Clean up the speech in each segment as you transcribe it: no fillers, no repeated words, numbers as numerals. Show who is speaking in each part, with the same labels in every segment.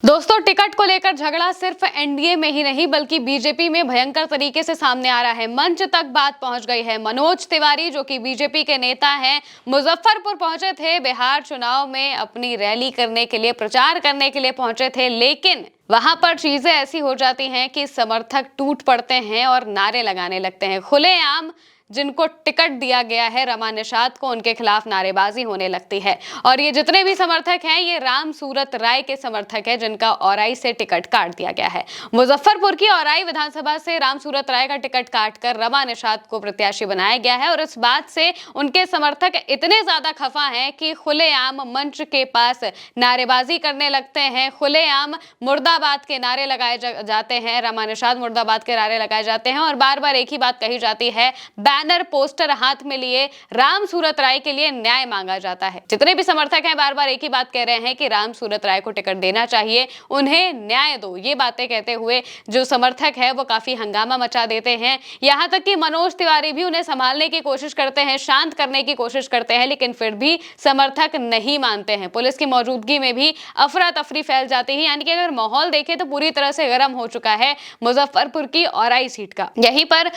Speaker 1: दोस्तों, टिकट को लेकर झगड़ा सिर्फ एनडीए में ही नहीं बल्कि बीजेपी में भयंकर तरीके से सामने आ रहा है। मंच तक बात पहुंच गई है। मनोज तिवारी जो कि बीजेपी के नेता हैं, मुजफ्फरपुर पहुंचे थे। बिहार चुनाव में अपनी रैली करने के लिए, प्रचार करने के लिए पहुंचे थे, लेकिन वहां पर चीजें ऐसी हो जाती हैं कि समर्थक टूट पड़ते हैं और नारे लगाने लगते हैं। खुलेआम जिनको टिकट दिया गया है रमा निषाद को, उनके खिलाफ नारेबाजी होने लगती है। और ये जितने भी समर्थक हैं, ये राम सूरत राय के समर्थक हैं जिनका औराई से टिकट काट दिया गया है। मुजफ्फरपुर की औराई विधानसभा से राम सूरत राय का टिकट काटकर रमा निषाद को प्रत्याशी बनाया गया है। और इस बात से उनके समर्थक इतने ज्यादा खफा हैं कि खुलेआम मंच के पास नारेबाजी करने लगते हैं। खुलेआम मुर्दाबाद के नारे लगाए जाते हैं, रमा निषाद मुर्दाबाद के नारे लगाए जाते हैं और बार बार एक ही बात कही जाती है। बैनर पोस्टर हाथ में लिए राम सूरत राय के लिए न्याय मांगा जाता है। जितने भी समर्थक हैं, बार बार एक ही बात कह रहे हैं कि राम सूरत राय को टिकट देना चाहिए, उन्हें न्याय दो। ये बातें कहते हुए जो समर्थक है वो काफी हंगामा मचा देते हैं। यहां तक कि मनोज तिवारी भी उन्हें संभालने की कोशिश करते हैं, शांत करने की कोशिश करते हैं, लेकिन फिर भी समर्थक नहीं मानते हैं। पुलिस की मौजूदगी में भी अफरा तफरी फैल जाती है। यानी कि अगर माहौल देखें तो पूरी तरह से गर्म हो चुका है मुजफ्फरपुर की औराई सीट का। यहीं पर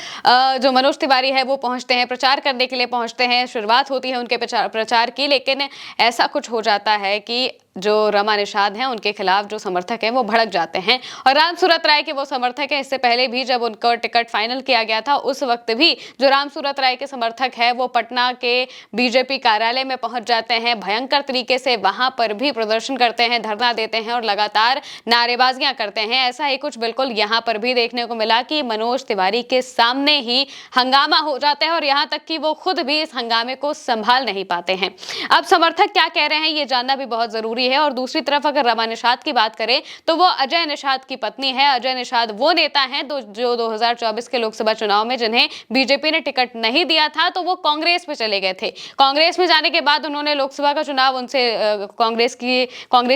Speaker 1: जो मनोज तिवारी है वो पहुंचते हैं, प्रचार करने के लिए पहुंचते हैं। शुरुआत होती है उनके प्रचार की, लेकिन ऐसा कुछ हो जाता है कि जो रमा निषाद हैं उनके खिलाफ जो समर्थक हैं वो भड़क जाते हैं। और राम सूरत राय के वो समर्थक हैं, इससे पहले भी जब उनका टिकट फाइनल किया गया था, उस वक्त भी जो राम सूरत राय के समर्थक है वो पटना के बीजेपी कार्यालय में पहुंच जाते हैं। भयंकर तरीके से वहां पर भी प्रदर्शन करते हैं, धरना देते हैं और लगातार नारेबाजियां करते हैं। ऐसा ही कुछ बिल्कुल यहां पर भी देखने को मिला कि मनोज तिवारी के सामने ही हंगामा हो जाता है और यहां तक कि वो खुद भी इस हंगामे को संभाल नहीं पाते हैं। अब समर्थक क्या कह रहे हैं ये जानना भी बहुत जरूरी है। और दूसरी तरफ अगर रमा निषाद की बात करें तो वो अजय निषाद की पत्नी है। अजय निषाद वो नेता हैं जो 2024 के लोकसभा चुनाव में जिन्हें बीजेपी ने टिकट नहीं दिया था, तो वो कांग्रेस में चले गए थे। कांग्रेस में जाने के बाद उन्होंने लोकसभा का चुनाव उनसे कांग्रेस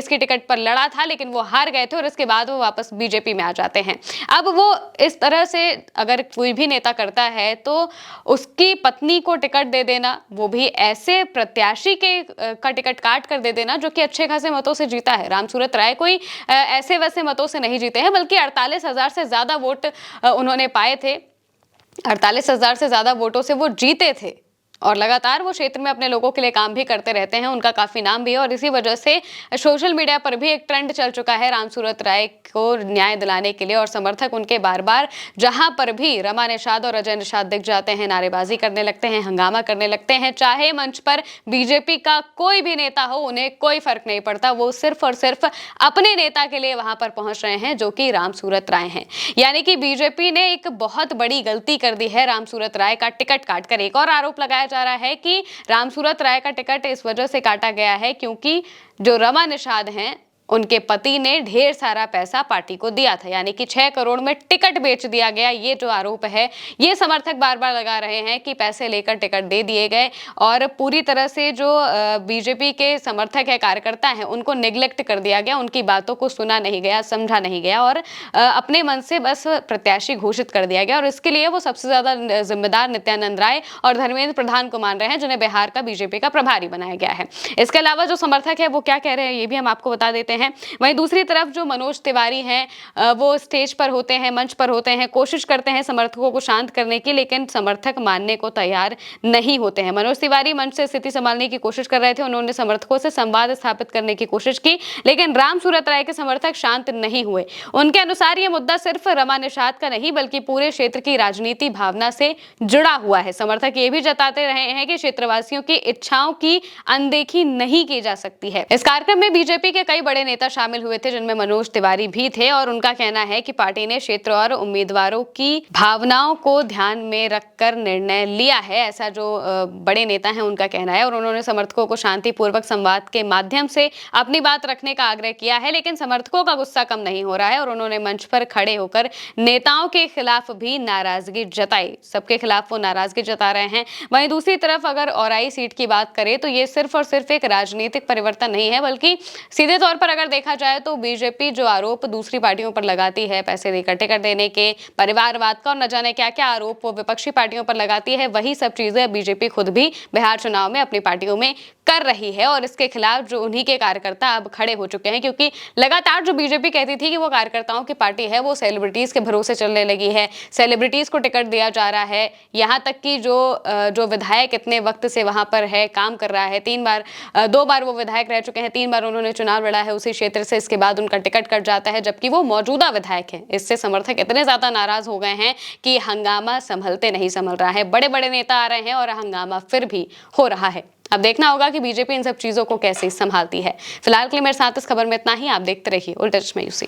Speaker 1: की टिकट पर लड़ा था, लेकिन वो हार गए थे और इसके बाद वो वापस बीजेपी में आ जाते हैं। अब वो इस तरह से अगर कोई भी नेता करता है तो उसकी पत्नी को टिकट दे देना, वो भी ऐसे प्रत्याशी का टिकट काट कर दे देना जो कि अच्छे खासे मतों से जीता है। राम सूरत राय कोई ऐसे वैसे मतों से नहीं जीते हैं, बल्कि 48,000 से ज्यादा वोट उन्होंने पाए थे। 48,000 से ज्यादा वोटों से वो जीते थे और लगातार वो क्षेत्र में अपने लोगों के लिए काम भी करते रहते हैं। उनका काफी नाम भी है और इसी वजह से सोशल मीडिया पर भी एक ट्रेंड चल चुका है राम सूरत राय को न्याय दिलाने के लिए। और समर्थक उनके बार बार जहां पर भी रमा निषाद और अजय निषाद दिख जाते हैं, नारेबाजी करने लगते हैं, हंगामा करने लगते हैं। चाहे मंच पर बीजेपी का कोई भी नेता हो, उन्हें कोई फर्क नहीं पड़ता। वो सिर्फ और सिर्फ अपने नेता के लिए वहां पर पहुंच रहे हैं, जो कि राम सूरत राय हैं। यानी कि बीजेपी ने एक बहुत बड़ी गलती कर दी है राम सूरत राय का टिकट काटकर। एक और आरोप लगाया जा रहा है कि राम सूरत राय का टिकट इस वजह से काटा गया है क्योंकि जो रमा निषाद हैं उनके पति ने ढेर सारा पैसा पार्टी को दिया था। यानी कि 6 करोड़ में टिकट बेच दिया गया। ये जो आरोप है, ये समर्थक बार बार लगा रहे हैं कि पैसे लेकर टिकट दे दिए गए और पूरी तरह से जो बीजेपी के समर्थक है, कार्यकर्ता हैं, उनको नेग्लेक्ट कर दिया गया। उनकी बातों को सुना नहीं गया, समझा नहीं गया और अपने मन से बस प्रत्याशी घोषित कर दिया गया। और इसके लिए वो सबसे ज्यादा जिम्मेदार नित्यानंद राय और धर्मेंद्र प्रधान को मान रहे हैं, जिन्हें बिहार का बीजेपी का प्रभारी बनाया गया है। इसके अलावा जो समर्थक है वो क्या कह रहे हैं ये भी हम आपको बता देते हैं। वहीं दूसरी तरफ जो मनोज तिवारी हैं, वो स्टेज पर होते हैं, मंच पर होते हैं, कोशिश करते हैं समर्थकों को शांत करने की, लेकिन समर्थक मानने को तैयार नहीं होते हैं। मनोज तिवारी मंच से स्थिति संभालने की कोशिश कर रहे थे, उन्होंने समर्थकों से संवाद स्थापित करने की कोशिश की, लेकिन राम सूरत राय के समर्थक शांत नहीं हुए। उनके अनुसार ये मुद्दा सिर्फ रमा निषाद का नहीं बल्कि पूरे क्षेत्र की राजनीति भावना से जुड़ा हुआ है। समर्थक ये भी जताते रहे हैं कि क्षेत्रवासियों की इच्छाओं की अनदेखी नहीं की जा सकती है। इस कार्यक्रम में बीजेपी के कई बड़े नेता शामिल हुए थे, जिनमें मनोज तिवारी भी थे और उनका कहना है कि पार्टी ने क्षेत्र और उम्मीदवारों की भावनाओं को ध्यान में रखकर निर्णय लिया है। ऐसा जो बड़े नेता हैं उनका कहना है। और उन्होंने समर्थकों को शांतिपूर्वक संवाद के माध्यम से अपनी बात रखने का आग्रह किया है, लेकिन समर्थकों का गुस्सा कम नहीं हो रहा है और उन्होंने मंच पर खड़े होकर नेताओं के खिलाफ भी नाराजगी जताई। सबके खिलाफ वो नाराजगी जता रहे हैं। वहीं दूसरी तरफ अगर औराई सीट की बात करें तो ये सिर्फ और सिर्फ एक राजनीतिक परिवर्तन नहीं है, बल्कि सीधे तौर पर अगर देखा जाए तो बीजेपी जो आरोप दूसरी पार्टियों पर लगाती है, पैसे देकर टिकट देने के, परिवारवाद का और न जाने क्या-क्या आरोप वो विपक्षी पार्टियों पर लगाती है, वही सब चीजें बीजेपी खुद भी बिहार चुनाव में अपनी पार्टियों में कर रही है और इसके खिलाफ जो उन्हीं के कार्यकर्ता अब खड़े हो चुके हैं, क्योंकि लगातार जो बीजेपी कहती थी कि वो कार्यकर्ताओं की पार्टी है, वो सेलिब्रिटीज के भरोसे चलने लगी है, सेलिब्रिटीज को टिकट दिया जा रहा है, यहाँ तक कि जो विधायक इतने वक्त से वहां पर है, काम कर रहा है, 2 बार वो विधायक रह चुके हैं, 3 बार उन्होंने चुनाव लड़ा है उसी क्षेत्र से, इसके बाद उनका टिकट कट जाता है, जबकि वो मौजूदा विधायक है। इससे समर्थक इतने ज्यादा नाराज हो गए हैं कि हंगामा संभलते नहीं संभल रहा है, बड़े बड़े नेता आ रहे हैं और हंगामा फिर भी हो रहा है। अब देखना होगा कि बीजेपी इन सब चीजों को कैसे संभालती है। फिलहाल के लिए मेरे साथ इस खबर में इतना ही। आप देखते रहिए उल्टा चश्मा यूसी।